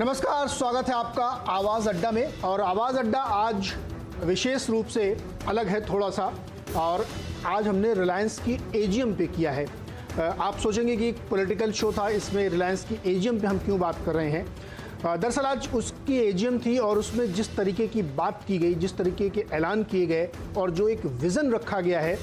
नमस्कार, स्वागत है आपका आवाज़ अड्डा में। और आवाज़ अड्डा आज विशेष रूप से अलग है थोड़ा सा, और आज हमने रिलायंस की एजीएम पे किया है। आप सोचेंगे कि पॉलिटिकल शो था, इसमें रिलायंस की एजीएम पे हम क्यों बात कर रहे हैं। दरअसल आज उसकी एजीएम थी और उसमें जिस तरीके की बात की गई, जिस तरीके के ऐलान किए गए और जो एक विज़न रखा गया है,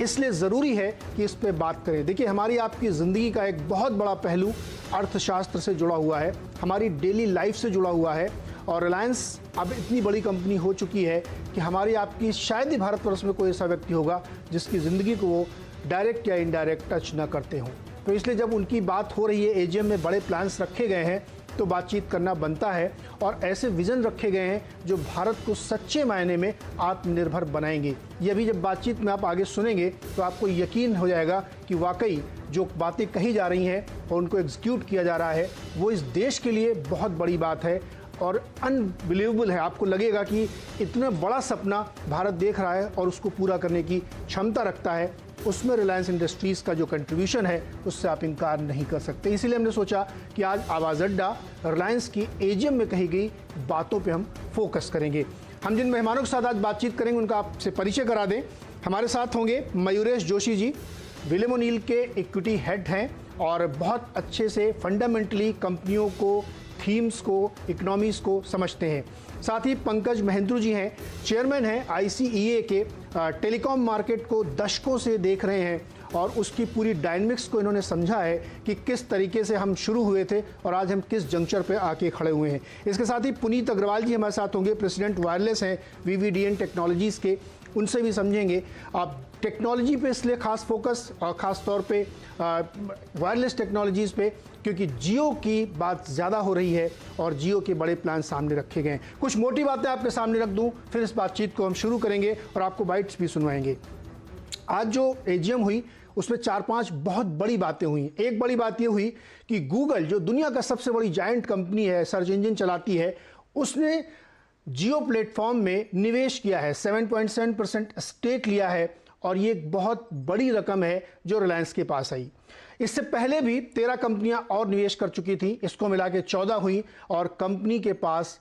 इसलिए ज़रूरी है कि इस पे बात करें। देखिए, हमारी आपकी ज़िंदगी का एक बहुत बड़ा पहलू अर्थशास्त्र से जुड़ा हुआ है, हमारी डेली लाइफ से जुड़ा हुआ है। और रिलायंस अब इतनी बड़ी कंपनी हो चुकी है कि हमारी आपकी शायद ही भारतवर्ष में कोई ऐसा व्यक्ति होगा जिसकी ज़िंदगी को वो डायरेक्ट या इनडायरेक्ट टच ना करते हों। तो इसलिए जब उनकी बात हो रही है, एजीएम में बड़े प्लान्स रखे गए हैं, तो बातचीत करना बनता है। और ऐसे विज़न रखे गए हैं जो भारत को सच्चे मायने में आत्मनिर्भर बनाएंगे। ये अभी जब बातचीत में आप आगे सुनेंगे तो आपको यकीन हो जाएगा कि वाकई जो बातें कही जा रही हैं और उनको एग्जीक्यूट किया जा रहा है, वो इस देश के लिए बहुत बड़ी बात है और अनबिलीवेबल है। आपको लगेगा कि इतना बड़ा सपना भारत देख रहा है और उसको पूरा करने की क्षमता रखता है। उसमें रिलायंस इंडस्ट्रीज़ का जो कंट्रीब्यूशन है, उससे आप इनकार नहीं कर सकते। इसीलिए हमने सोचा कि आज आवाज़ अड्डा रिलायंस की एजीएम में कही गई बातों पे हम फोकस करेंगे। हम जिन मेहमानों के साथ आज बातचीत करेंगे उनका आपसे परिचय करा दें। हमारे साथ होंगे मयूरेश जोशी जी, विलियम ओनील के इक्विटी हेड हैं और बहुत अच्छे से फंडामेंटली कंपनियों को, थीम्स को, इकोनॉमीज़ को समझते हैं। साथ ही पंकज महेंद्रू जी हैं, चेयरमैन हैं आईसीईए के, टेलीकॉम मार्केट को दशकों से देख रहे हैं और उसकी पूरी डायनेमिक्स को इन्होंने समझा है कि किस तरीके से हम शुरू हुए थे और आज हम किस जंक्चर पे आके खड़े हुए हैं। इसके साथ ही पुनीत अग्रवाल जी हमारे साथ होंगे, प्रेसिडेंट वायरलेस हैं वीवीडीएन टेक्नोलॉजीज़ के, उनसे भी समझेंगे। आप टेक्नोलॉजी पे इसलिए खास फोकस और ख़ास तौर पे वायरलेस टेक्नोलॉजीज़ पे, क्योंकि जियो की बात ज़्यादा हो रही है और जियो के बड़े प्लान सामने रखे गए हैं। कुछ मोटी बातें आपके सामने रख दूं, फिर इस बातचीत को हम शुरू करेंगे और आपको बाइट्स भी सुनवाएंगे। आज जो एजीएम हुई उसमें 4-5 बहुत बड़ी बातें हुई। एक बड़ी बात ये हुई कि गूगल, जो दुनिया का सबसे बड़ी जायंट कंपनी है, सर्च इंजन चलाती है, उसने जियो प्लेटफॉर्म में निवेश किया है, 7.7% स्टेक लिया है और ये एक बहुत बड़ी रकम है जो रिलायंस के पास आई। इससे पहले भी 13 कंपनियां और निवेश कर चुकी थी, इसको मिला के 14 हुई और कंपनी के पास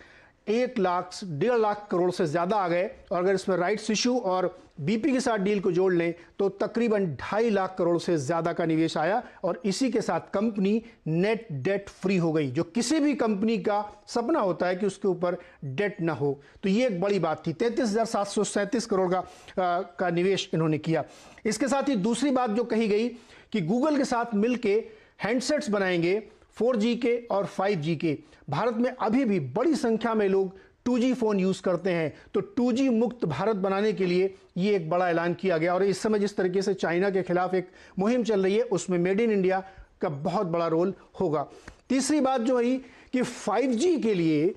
1.5 लाख करोड़ से ज़्यादा आ गए। और अगर इसमें राइट्स इशू और बीपी के साथ डील को जोड़ लें तो तकरीबन 2.5 लाख करोड़ से ज़्यादा का निवेश आया और इसी के साथ कंपनी नेट डेट फ्री हो गई, जो किसी भी कंपनी का सपना होता है कि उसके ऊपर डेट ना हो। तो ये एक बड़ी बात थी। 33,737 करोड़ का निवेश इन्होंने किया। इसके साथ ही दूसरी बात जो कही गई कि गूगल के साथ मिलके हैंडसेट्स बनाएंगे 4G के और 5G के। भारत में अभी भी बड़ी संख्या में लोग 2G फ़ोन यूज़ करते हैं, तो 2G मुक्त भारत बनाने के लिए ये एक बड़ा ऐलान किया गया। और इस समय जिस तरीके से चाइना के खिलाफ एक मुहिम चल रही है, उसमें मेड इन इंडिया का बहुत बड़ा रोल होगा। तीसरी बात जो है कि 5G के लिए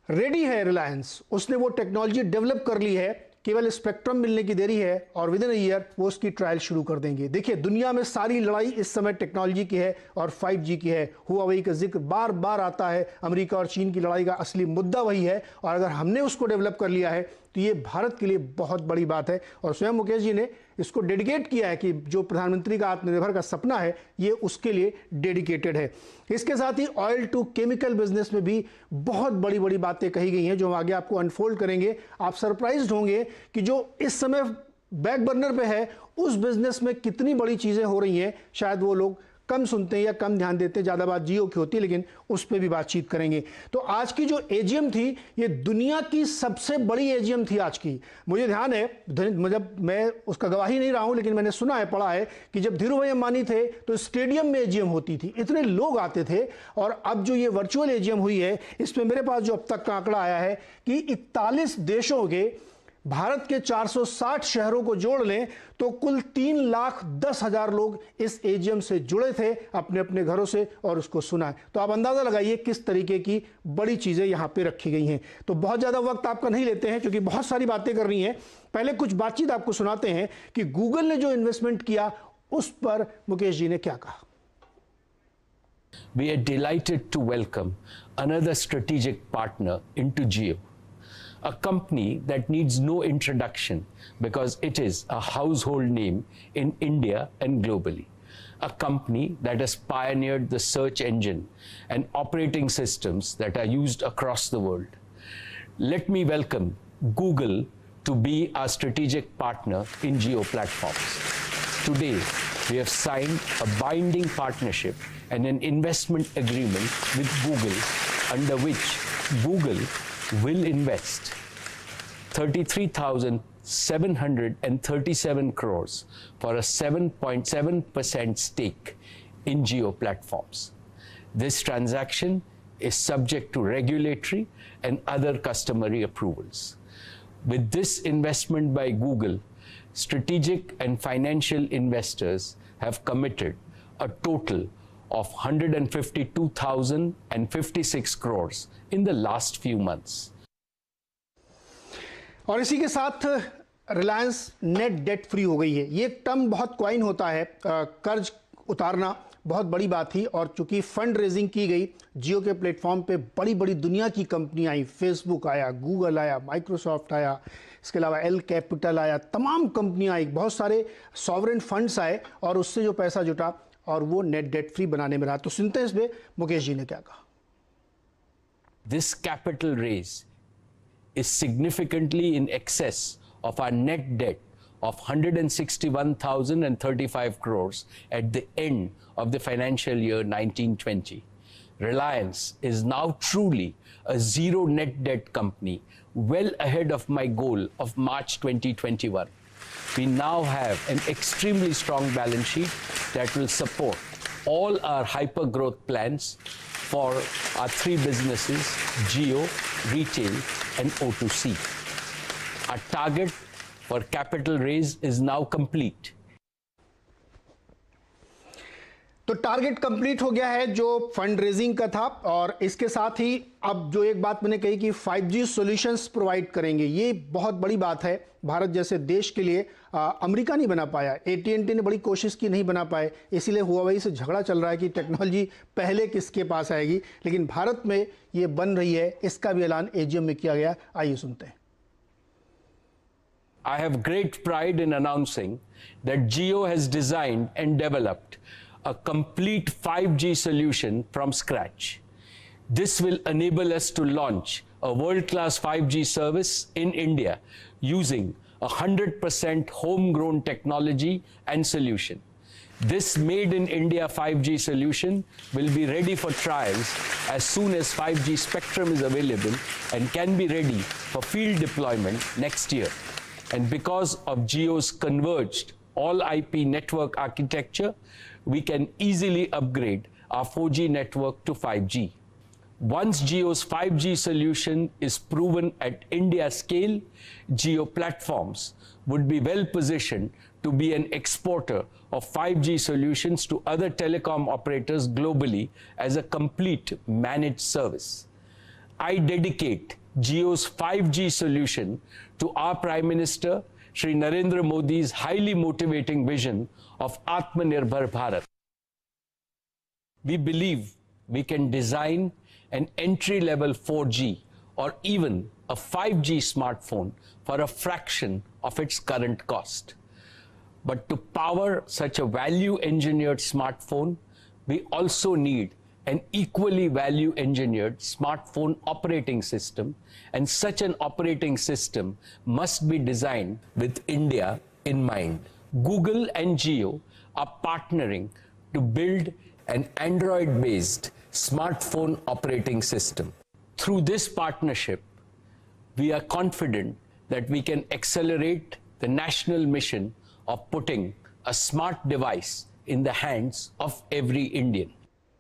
रेडी है रिलायंस, उसने वो टेक्नोलॉजी डेवलप कर ली है, केवल स्पेक्ट्रम मिलने की देरी है और विद इन अ ईयर वो उसकी ट्रायल शुरू कर देंगे। देखिए, दुनिया में सारी लड़ाई इस समय टेक्नोलॉजी की है और 5G की है। हुआवेई का जिक्र बार बार आता है। अमेरिका और चीन की लड़ाई का असली मुद्दा वही है और अगर हमने उसको डेवलप कर लिया है तो ये भारत के लिए बहुत बड़ी बात है। और स्वयं मुकेश जी ने इसको डेडिकेट किया है कि जो प्रधानमंत्री का आत्मनिर्भर का सपना है, ये उसके लिए डेडिकेटेड है। इसके साथ ही ऑयल टू केमिकल बिजनेस में भी बहुत बड़ी बड़ी बातें कही गई हैं जो हम आगे आपको अनफोल्ड करेंगे। आप सरप्राइज्ड होंगे कि जो इस समय बैक बर्नर पे है, उस बिजनेस में कितनी बड़ी चीज़ें हो रही हैं। शायद वो लोग कम सुनते हैं या कम ध्यान देते हैं, ज़्यादा बात जियो की होती है, लेकिन उस पर भी बातचीत करेंगे। तो आज की जो एजीएम थी, ये दुनिया की सबसे बड़ी एजीएम थी आज की। मुझे ध्यान है, मतलब मैं उसका गवाही नहीं रहा हूं, लेकिन मैंने सुना है, पढ़ा है कि जब धीरू भाई अंबानी थे तो स्टेडियम में एजीएम होती थी, इतने लोग आते थे। और अब जो ये वर्चुअल एजीएम हुई है, इसमें मेरे पास जो अब तक का आंकड़ा आया है कि 41 देशों के, भारत के 460 शहरों को जोड़ लें तो कुल 3,10,000 लोग इस एजीएम से जुड़े थे अपने अपने घरों से और उसको सुना है। तो आप अंदाजा लगाइए किस तरीके की बड़ी चीजें यहां पे रखी गई हैं। तो बहुत ज्यादा वक्त आपका नहीं लेते हैं क्योंकि बहुत सारी बातें करनी है। पहले कुछ बातचीत आपको सुनाते हैं कि गूगल ने जो इन्वेस्टमेंट किया उस पर मुकेश जी ने क्या कहा। We are delighted to welcome another strategic partner into Jio, a company that needs no introduction because it is a household name in India and globally. a company that has pioneered the search engine and operating systems that are used across the world. Let me welcome Google to be our strategic partner in Jio Platforms. Today, we have signed a binding partnership and an investment agreement with Google, under which Google will invest 33,737 crores for a 7.7% stake in Jio Platforms. This transaction is subject to regulatory and other customary approvals. With this investment by Google, strategic and financial investors have committed a total of 152,056 crores in the last few months. और इसी के साथ Reliance net debt free हो गई है। ये एक term बहुत क्वाइन होता है, कर्ज उतारना बहुत बड़ी बात थी। और चूंकि फंड रेजिंग की गई, जियो के प्लेटफॉर्म पे बड़ी बड़ी दुनिया की कंपनी आई, फेसबुक आया, गूगल आया, माइक्रोसॉफ्ट आया, इसके अलावा एल कैपिटल आया, तमाम कंपनियां आई, बहुत सारे सॉवरेन फंड्स आए और उससे जो पैसा जुटा और वो नेट डेट फ्री बनाने में रहा। तो सुनते हैं इसमें मुकेश जी ने क्या कहा। This capital raise is significantly in excess of our net debt of 161,035 crores at the end of the financial year 1920. Reliance is now truly a zero net debt company, well ahead of my goal of March 2021. We now have an extremely strong balance sheet that will support all our hyper growth plans for our three businesses, Jio, Retail, and O2C. Our target for capital raise is now complete. तो target complete हो गया है जो fund raising का था। और इसके साथ ही अब जो एक बात मैंने कही कि 5G सॉल्यूशंस प्रोवाइड करेंगे, ये बहुत बड़ी बात है भारत जैसे देश के लिए। अमेरिका नहीं बना पाया, AT&T ने बड़ी कोशिश की, नहीं बना पाए, इसीलिए हुआवेई से झगड़ा चल रहा है कि टेक्नोलॉजी पहले किसके पास आएगी। लेकिन भारत में ये बन रही है, इसका भी ऐलान AGM में किया गया। आइए सुनते हैं। I have great pride in announcing that Jio has designed and developed a complete 5G solution from scratch. This will enable us to launch a world-class 5G service in India using 100% homegrown technology and solution. This made in India 5G solution will be ready for trials as soon as 5G spectrum is available and can be ready for field deployment next year. And because of Jio's converged all IP network architecture, we can easily upgrade our 4G network to 5G. Once Jio's 5G solution is proven at India scale, Jio Platforms would be well positioned to be an exporter of 5G solutions to other telecom operators globally as a complete managed service. I dedicate Jio's 5G solution to our Prime Minister, Shri Narendra Modi's highly motivating vision of Atmanirbhar Bharat. We believe we can design an entry-level 4G or even a 5G smartphone for a fraction of its current cost. But to power such a value-engineered smartphone, we also need an equally value-engineered smartphone operating system, and such an operating system must be designed with India in mind. Google and Jio are partnering to build an Android-based smartphone operating system. Through this partnership, we are confident that we can accelerate the national mission of putting a smart device in the hands of every Indian.